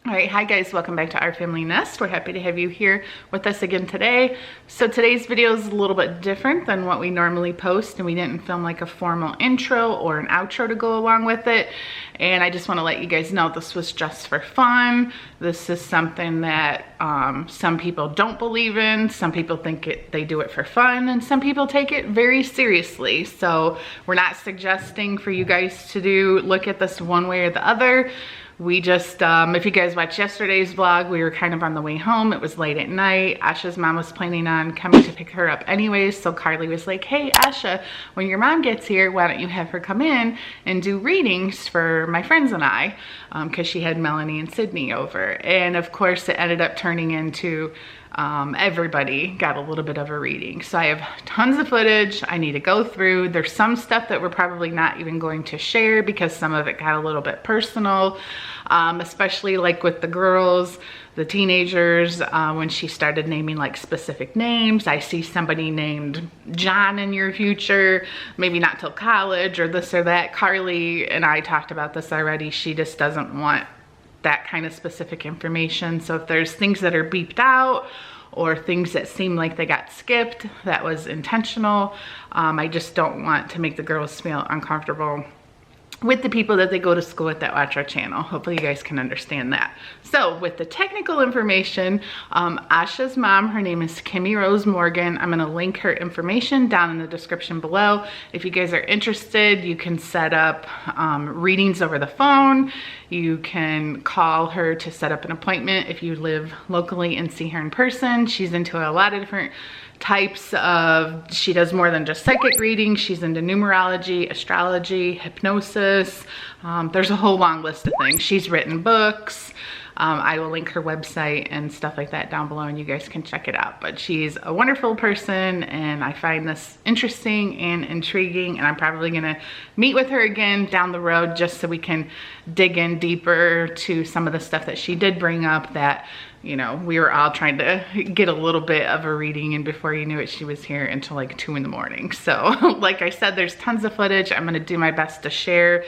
All right, hi guys, welcome back to Our Family Nest. We're happy to have you here with us again today. So today's video is a little bit different than what we normally post, and we didn't film like a formal intro or an outro to go along with it. And I just want to let you guys know this was just for fun. This is something that some people don't believe in. Some people think they do it for fun, and some people take it very seriously. So we're not suggesting for you guys to look at this one way or the other. We just, if you guys watched yesterday's vlog, we were kind of on the way home. It was late at night. Asha's mom was planning on coming to pick her up anyways. So Karli was like, hey, Asha, when your mom gets here, why don't you have her come in and do readings for my friends and I? Because she had Melanie and Sydney over. And of course, it ended up turning into everybody got a little bit of a reading. So I have tons of footage I need to go through. There's some stuff that we're probably not even going to share because some of it got a little bit personal, especially like with the girls, the teenagers, when she started naming like specific names. I see somebody named John in your future, maybe not till college or this or that. Karli and I talked about this already. She just doesn't want that kind of specific information. So if there's things that are beeped out or things that seem like they got skipped, that was intentional. I just don't want to make the girls feel uncomfortable with the people that they go to school with that watch our channel. Hopefully you guys can understand that. So with the technical information, Asha's mom, her name is Kimmy Rose Morgan. I'm gonna link her information down in the description below. If you guys are interested, you can set up readings over the phone. You can call her to set up an appointment if you live locally and see her in person. She's into a lot of different types of, she does more than just psychic readings. She's into numerology, astrology, hypnosis. There's a whole long list of things. She's written books. I will link her website and stuff like that down below and you guys can check it out. But she's a wonderful person and I find this interesting and intriguing, and I'm probably gonna meet with her again down the road just so we can dig in deeper to some of the stuff that she did bring up that, you know, we were all trying to get a little bit of a reading, and before you knew it, she was here until like 2 in the morning. So like I said, there's tons of footage. I'm gonna do my best to share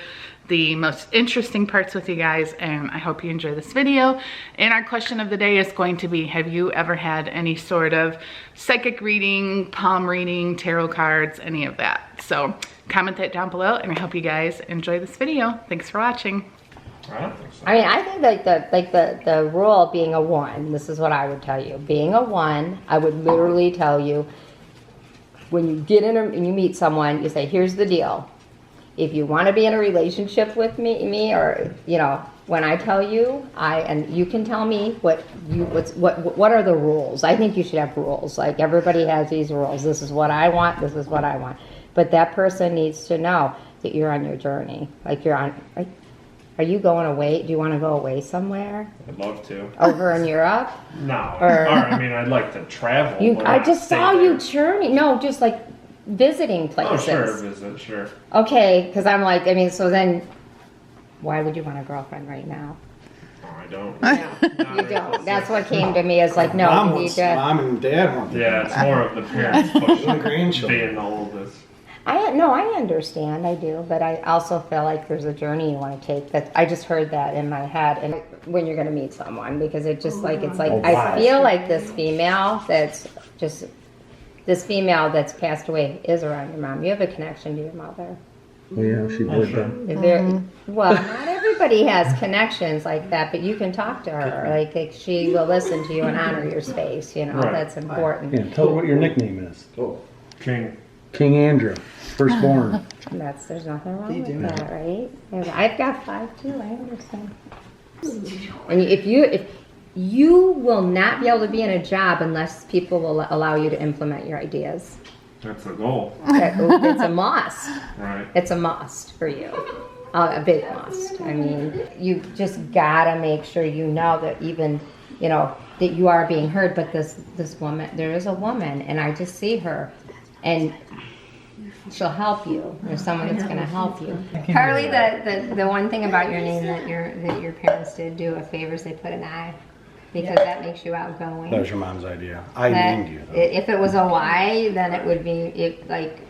the most interesting parts with you guys, and I hope you enjoy this video. And our question of the day is going to be, have you ever had any sort of psychic reading, palm reading, tarot cards, any of that? So comment that down below, and I hope you guys enjoy this video. Thanks for watching. I don't think so. I mean, I think the rule of being a one, this is what I would tell you. Being a one, I would literally tell you, when you get in and you meet someone, you say, here's the deal. If you want to be in a relationship with me, or, you know, when I tell you, and you can tell me what are the rules. I think you should have rules. Like, everybody has these rules. This is what I want. This is what I want. But that person needs to know that you're on your journey. Like, you're on. Are you going away? Do you want to go away somewhere? I'd love to. Over in Europe? No. Or I mean, I'd like to travel. I just saw you journey. No, just like visiting places. Oh, sure, visit, sure. Okay, because I'm like, I mean, so then, why would you want a girlfriend right now? Oh, I don't. No, you don't. That's what came to me, is like, no, you need to. Mom and Dad want to. Yeah, it's more of the parents pushing The grandchildren. being the oldest. I understand, I do, but I also feel like there's a journey you want to take. That I just heard that in my head, and when you're going to meet someone, because it just like, it's like, I feel like this female that's passed away is around your mom. You have a connection to your mother. Oh, yeah, she would then. Well, not everybody has connections like that, but you can talk to her. Like she will listen to you and honor your space. You know, Right. That's important. Yeah, tell her what your nickname is. Oh, King Andrew, firstborn. There's nothing wrong with that, right? I've got 5 too. I understand. And if you will not be able to be in a job unless people will allow you to implement your ideas. That's the goal. It's a must. Right. It's a must for you. A big must. I mean, you just gotta make sure you know that even, you know, that you are being heard. But this woman, there is a woman, and I just see her, and she'll help you. There's someone that's gonna help you. Karli, the one thing about your name that your parents did do a favor is they put an I. because that makes you outgoing. That was your mom's idea. I But named you, though. if it was a Y, then it would be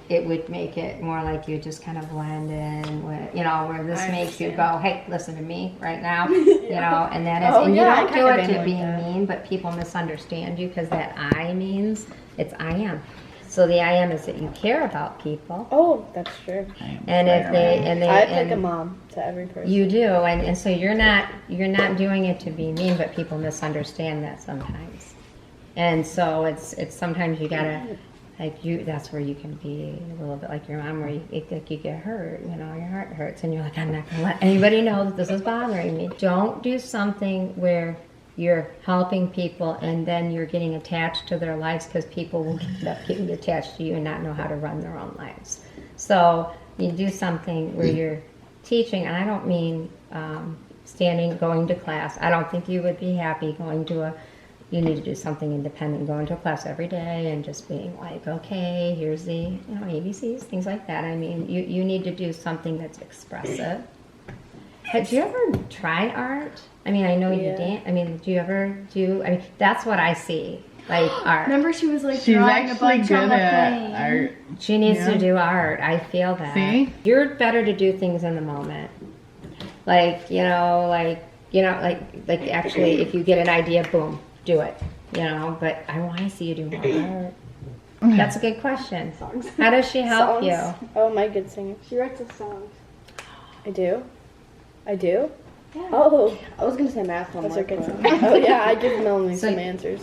it would make it more like you just kind of blend in with, you know, where this makes you go, hey, listen to me right now, you know, and that is, and you don't do it to be mean, but people misunderstand you because that I means it's I am. So the I am is that you care about people. Oh, that's true. And if they I pick a mom to every person. you do, and so you're not doing it to be mean, but people misunderstand that sometimes. And so it's sometimes you gotta that's where you can be a little bit like your mom, where you get hurt, you know, your heart hurts, and you're like, I'm not gonna let anybody know that this is bothering me. Don't do something where you're helping people and then you're getting attached to their lives, because people will end up getting attached to you and not know how to run their own lives. So you do something where you're teaching, and I don't mean going to class. I don't think you would be happy going to you need to do something independent, going to a class every day and just being like, okay, here's the, you know, ABCs, things like that. I mean, you need to do something that's expressive. Have you ever tried art? I mean, I know you dance. I mean, do you ever do? I mean, that's what I see, like art. Remember, she was like She's drawing a actually bunch good on the at plane. art. She needs to do art. I feel that. See? You're better to do things in the moment. Like actually, if you get an idea, boom, do it. You know, but I want to see you do more art. That's a good question. How does she help you? Oh, my good singer. She writes us songs. I do? Yeah. Oh, I was gonna say math That's homework. her good but- singer. Oh, yeah, I give Melanie So- some answers.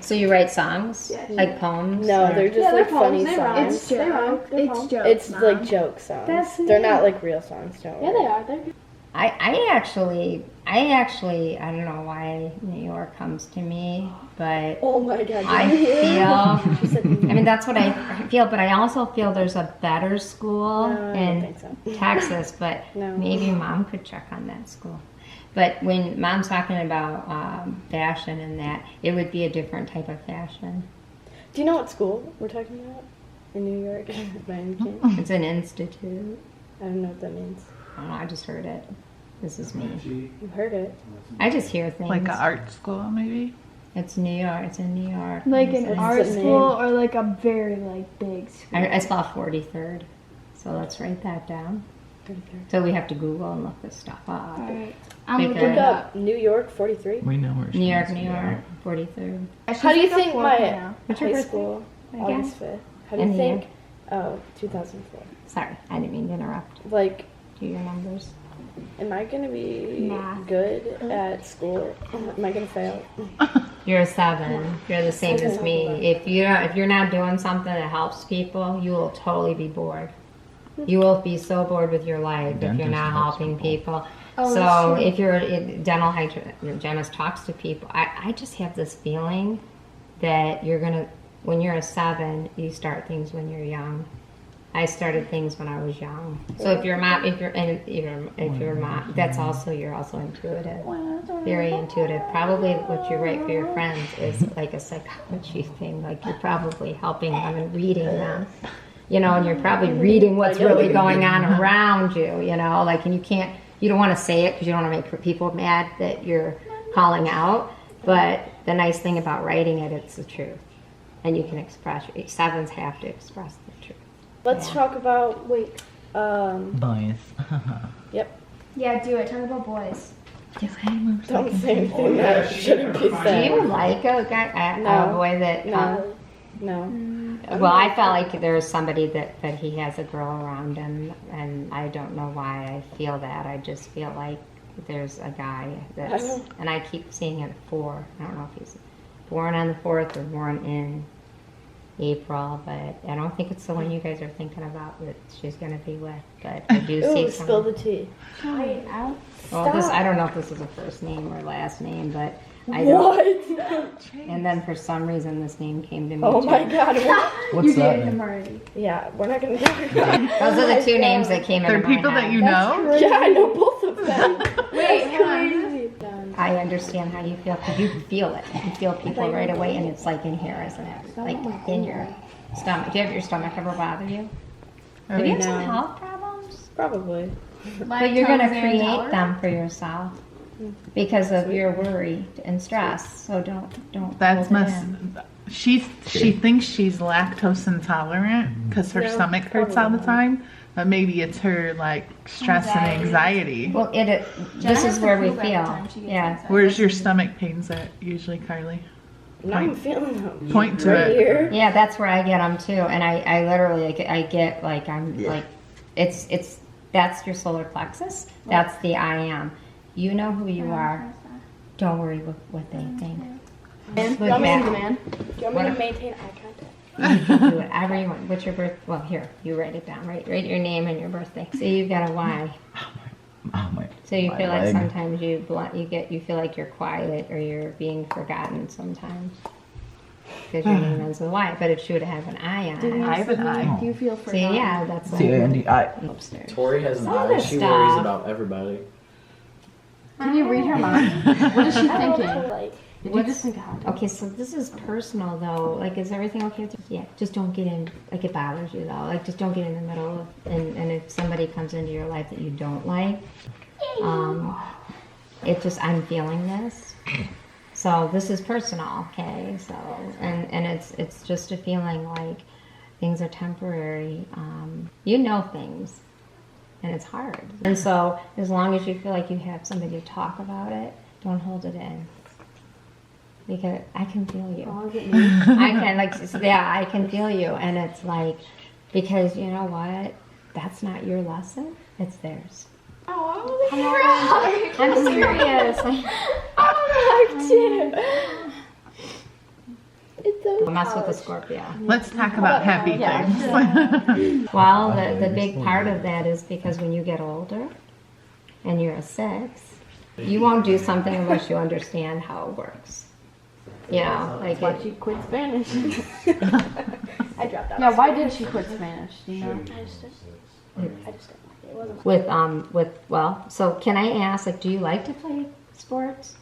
So you write songs, like poems? No, or- they're just Yeah, like they're funny poems. They rhyme. songs. They rhyme. It's jokes. It's Mom. like joke songs. That's They're not neat. like real songs, don't Yeah, worry. they are. They're good. I actually, I don't know why New York comes to me, but Oh my god. I did you hear? She said, feel, I mean, that's what I feel, but I also feel there's a better school No, I don't in think so. Texas, but No. maybe Mom could check on that school. But when Mom's talking about fashion and that, it would be a different type of fashion. Do you know what school we're talking about in New York? By any chance? It's an institute. I don't know what that means. I don't know, I just heard it. This is me. You've heard it. I just hear things. Like an art school, maybe? It's New York. It's in New York. Like It's- an What's art the school name? or like a very like big school. I spell 43rd. So let's write that down. So we have to Google and look this stuff up. Alright. I'm Because- gonna Look look up. up New York 43. We know where she New York, is. New York, 43rd. How do you think my What's your high birthday? school, Again? August 5th, how do And you the think, oh, 2004. Sorry, I didn't mean to interrupt. Like, Do your numbers. am I going to be Math. good at school? Am I going to fail? You're a 7. You're the same as me. If you're not doing something that helps people, you will totally be bored. You will be so bored with your life if you're Dentist not helps helping people. Oh, So that's true. if you're a dental hygienist talks to people, I just have this feeling that when you're a 7, you start things when you're young. I started things when I was young. So if you're mom, if you're mom, you're also intuitive, very intuitive. Probably what you write for your friends is like a psychology thing. Like you're probably helping them and reading them, you know, and you're probably reading what's really going on around you, you know, like, and you don't want to say it because you don't want to make people mad that you're calling out. But the nice thing about writing it, it's the truth, and you can express. 7s have to express the truth. Let's talk about, Wait. Boys. yep, Yeah, do it. Talk about boys. don't say anything that shouldn't be Do said. you like a guy, a No. boy that? No. Well, I felt like there's somebody that he has a girl around him, and I don't know why I feel that. I just feel like there's a guy that's, I know. and I keep seeing it 4. I don't know if he's born on the 4th or born in April, but I don't think it's the one you guys are thinking about that she's going to be with. But I do see Ooh, spill the tea. Wait, out. Well, I don't know if this is a first name or last name, but I don't. What? And then for some reason, this name came to me. Oh too. my god. What's You that dated him name? already. Yeah, we're not going to talk about it. Those are the 2 names that came They're into my people that head. you know? Yeah, I know both of them. Wait, hold on. I understand how you feel because you feel it. You feel people right away, and it's like in here, isn't it? Like in your stomach. Do you have your stomach ever bother you? Have you had some No. health problems? Probably. But you're gonna create them for yourself. because of your worry and stress. So don't. That's hold it mess. in. She thinks she's lactose intolerant because her No, stomach hurts all the probably not. time. But maybe it's her like stress and anxiety. Well, this is where we feel. Yeah. Where's your stomach pains at usually, Karli? Now I'm feeling them. Point to Right it. here. Yeah, that's where I get them too, and I literally I get like I'm like, it's that's your solar plexus. That's the I am. You know who you are. Don't worry what they think. Man, Look you want me to be the back. man? Do you want me What? to maintain eye contact? You can do whatever you want. What's your birth? Well, here you write it down. Write your name and your birthday. So you've got a Y. Oh my. So you my feel like leg. sometimes you feel like you're quiet or you're being forgotten sometimes because your name ends with Y, but it should have an I on it. I have an eye. Do you feel See, forgotten? yeah, that's C-A-N-D-I. upstairs. Tori has an Some of eye. this She stuff. worries about everybody. Can you read her mind? What is she I don't know, thinking? like, Did you just think of hot dogs? Okay, so this is personal though. Like, is everything okay with you? Yeah, just don't get in. Like, it bothers you though. Like, just don't get in the middle. And if somebody comes into your life that you don't like, it just I'm feeling this. So this is personal, okay? So and it's just a feeling like things are temporary. You know things, and it's hard. And so as long as you feel like you have somebody to talk about it, don't hold it in. Because I can feel you. Oh, is it me? I can I can feel you, and it's like because you know what? That's not your lesson. It's theirs. Oh, I'm serious. it's so Mess with the Scorpio. Let's talk about happy things. Well, the big part of that is because when you get older and you're a 6, you won't do something unless you understand how it works. You know, like Why'd she quit Spanish? I dropped out. Yeah, why did she quit Spanish? Do you know? I just didn't like it. It wasn't with so can I ask, like, do you like to play sports?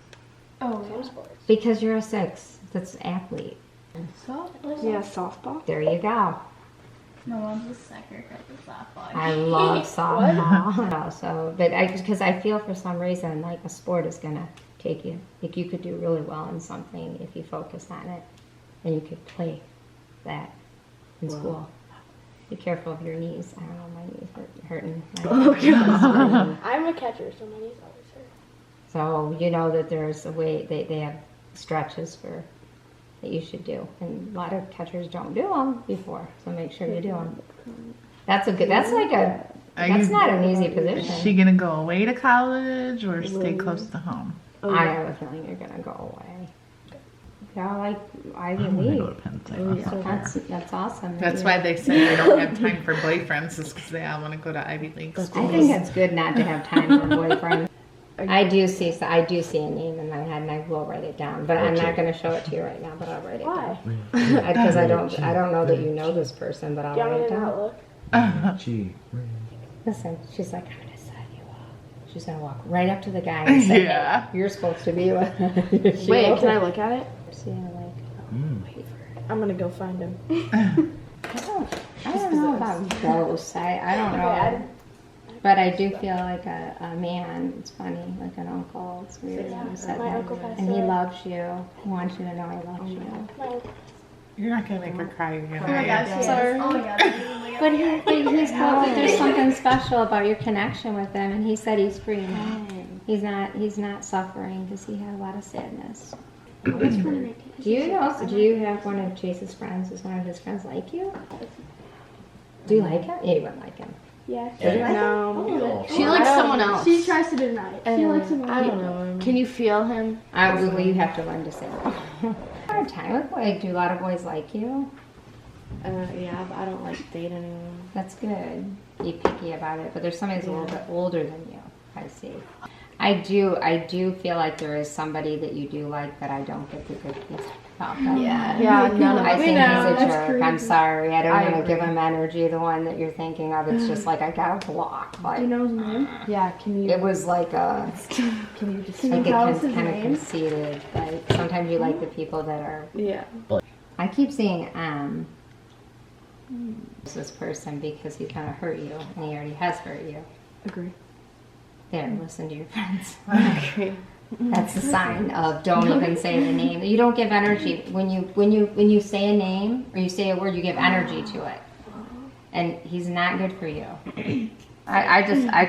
Oh, some sports. Because you're a 6 that's athlete. yeah, softball. There you go. My mom's a sucker for softball. I love softball. So, but because I feel for some reason like a sport is gonna take you. Like you could do really well in something if you focus on it, and you could play that in school. Be careful of your knees. I don't know, my knees hurting. Oh god. I'm a catcher, so my knees always hurt. So you know that there's a way they have stretches for that you should do, and a lot of catchers don't do them before. So make sure you do them. That's a good. That's like a. Are That's you- not an easy Is position. she gonna go away to college or stay close to home? I have a feeling you're gonna go away. Yeah, like Ivy I'm gonna League. go to Penn State. That's awesome. That's why they say they don't have time for boyfriends, is because they all want to go to Ivy League I schools. think it's good not to have time for a boyfriend. I do see a name in my head, and I will write it down. But I'm not going to show it to you right now. But I'll write it Why? down because I don't know that you know this person. But I'll Do you write want it me to down. not look? Gee. Listen, she's like, I'm going to set you up. She's going to walk right up to the guy and say, Yeah. "Hey, you're supposed to be with." She Wait, will. can I look at it? Yeah, like, wait for it. I'm gonna go find him. I don't know about ghosts. I don't know. But I do feel like a man. It's funny, like an uncle. It's weird. Yeah, You said my that. uncle passed And he away. loves you. He wants you to know he loves you. No. You're not gonna make her cry again. Oh my are you? gosh, yes. Sorry. Oh my god. But he's there's something special about your connection with him, and he said he's free now. He's not suffering because he had a lot of sadness. Do you know? Do you have one of Chase's friends? Is one of his friends like you? Do you like him? Yeah, you wouldn't like him. Yeah. Do you like him? No. She likes someone else. She tries to deny it. She likes him. I don't know. Can you feel him? Well, you have to learn to say that. Hard time with boys. Do a lot of boys like you? Yeah, but I don't like date anyone. That's good. Be picky about it, but there's somebody who's a little bit older than you. I see. I do feel like there is somebody that you do like, but I don't get the good feedback about them. Yeah, none of I us. think know, he's a that's jerk. I'm crazy. sorry. I don't I want to give agree. him energy. The one that you're thinking of, it's just like I got a block. Like Do you know his name? Yeah, can you? it was like a Can you just? Can you like tell a us his kind of name? conceited. Like sometimes you like the people that are. Yeah. I keep seeing this person because he's gonna hurt you, and he already has hurt you. Agree. There, listen to your friends. Okay. That's a sign of don't even say the name. You don't give energy when you say a name or you say a word. You give energy to it, and he's not good for you. I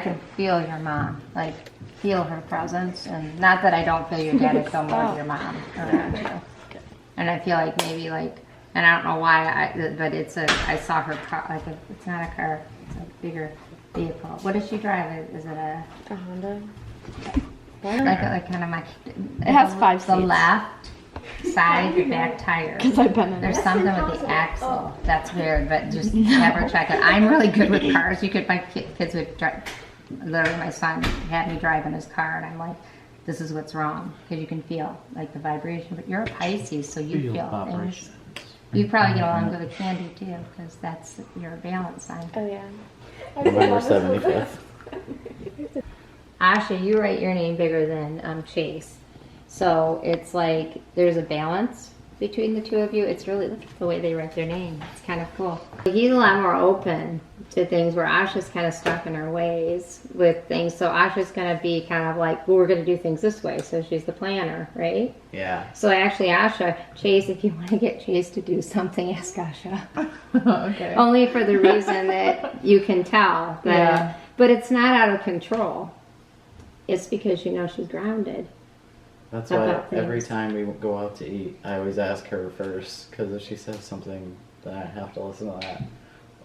can feel your mom, like feel her presence, and not that I don't feel your dad. I feel more your mom around you, and I feel like maybe like, and I don't know why but I saw her car, like it's not a car, it's a bigger vehicle. What does she drive? Is it a Honda. like kind of my? It has 5 The seats. left side back tire. Because I've been in There's it. something with the axle that's weird, but just never check it. I'm really good with cars. My kids would drive. Literally, my son had me drive in his car, and I'm like, "This is what's wrong," because you can feel like the vibration. But you're a Pisces, so you feel things. You probably get along good with Candi too, because that's your balance sign. Oh yeah. November 75th. Asha, you write your name bigger than Chase. So it's like there's a balance between the two of you. It's really, look at the way they write their name. It's kind of cool. He's a lot more open to things where Asha's kind of stuck in her ways with things. So Asha's going to be kind of like, well, we're going to do things this way. So she's the planner, right? Yeah. So actually, Asha, Chase, if you want to get Chase to do something, ask Asha. Okay. Only for the reason that you can tell. That, Yeah. But it's not out of control. It's because you know she's grounded. That's How why about every things? time we go out to eat, I always ask her first, because if she says something, then I have to listen to that,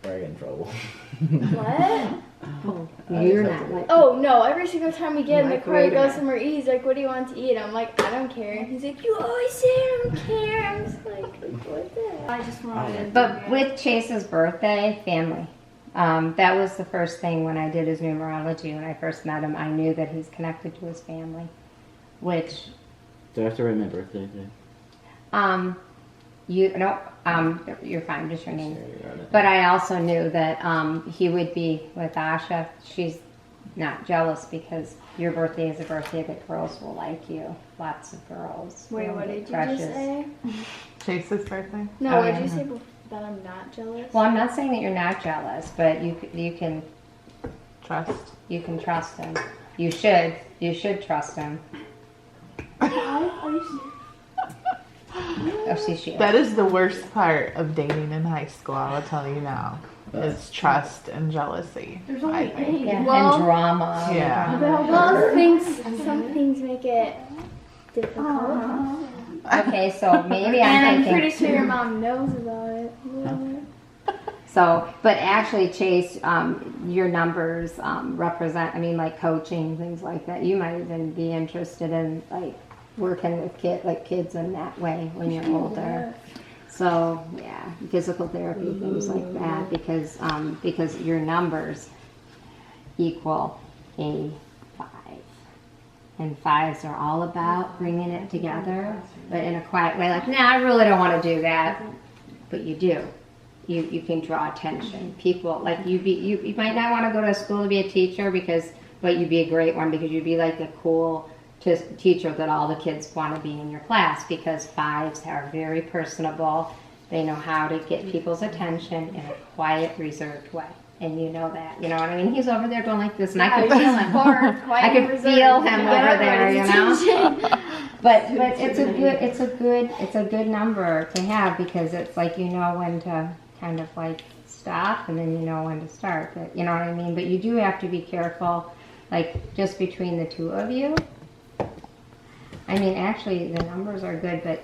or I get in trouble. What? You're not like Oh no, every single time we get in the Like, car wait to a go minute. somewhere, he's like, what do you want to eat? I'm like, I don't care. He's like, you always say I don't care. I'm just like, what the hell? I just wanted But with Chase's birthday, family. That was the first thing when I did his numerology. When I first met him, I knew that he's connected to his family. Which, Do I have to write my birthday day? you're fine, just your name. Yeah, you got it. But I also knew that he would be with Asha. She's not jealous because your birthday is a birthday that girls will like you. Lots of girls. Wait, will what get did you crushes. just say? Chase's birthday? No, Oh, what yeah. did you say that I'm not jealous? Well, I'm not saying that you're not jealous, but you can Trust. trust him. You should trust him. Oh, see, she is. That is the worst part of dating in high school, I'll tell you now. Is trust and jealousy. There's I only think. 8. Yeah, Well, and drama. Yeah. well, some things make it difficult. Okay, so maybe And I'm I'm thinking. pretty sure your mom knows about it. So, but actually, Chase, your numbers represent. I mean, like coaching, things like that. You might even be interested in like working with kids in that way when you're older. So yeah, physical therapy, things like that, because your numbers equal a 5, and 5s are all about bringing it together, but in a quiet way. Like, I really don't want to do that, but you do. You can draw attention. People like you might not want to go to school to be a teacher but you'd be a great one because you'd be like the cool teacher that all the kids want to be in your class because 5s are very personable. They know how to get people's attention in a quiet, reserved way. And you know that. You know what I mean? He's over there going like this, and I could feel him. I could feel him over there, you know. But it's a good number to have because it's like you know when to kind of like stop and then you know when to start. But you know what I mean? But you do have to be careful, like just between the two of you. I mean, actually, the numbers are good, but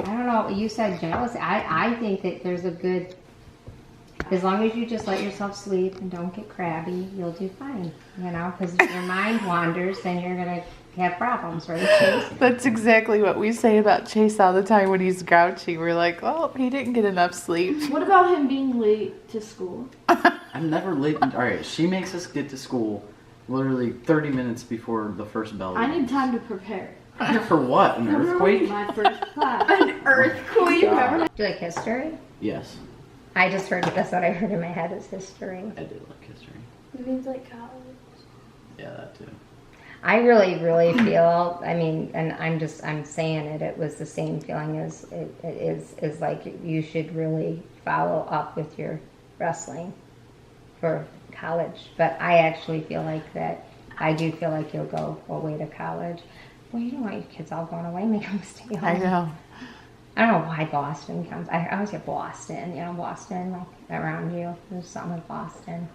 I don't know. You said jealousy. I think that there's a good. As long as you just let yourself sleep and don't get crabby, you'll do fine. You know, because if your mind wanders, then you're gonna have problems, right, Chase? That's exactly what we say about Chase all the time when he's grouchy. We're like, oh, he didn't get enough sleep. What about him being late to school? I'm never late. Alright, she makes us get to school literally 30 minutes before the first bell. I need rings. time to prepare. For what? An earthquake? My first class. An earthquake? God. Do you like history? Yes, I just heard that's what I heard in my head is history. I do like history. It means like college. Yeah, that too. I really feel. I mean, and I'm saying it. It was the same feeling as it is like you should really follow up with your wrestling for college. But I actually feel like that I do feel like you'll go away to college. Well, you don't want your kids all going away, make them stay home. I know. I don't know why Boston comes. I always get Boston, Boston, like around you. There's something with Boston.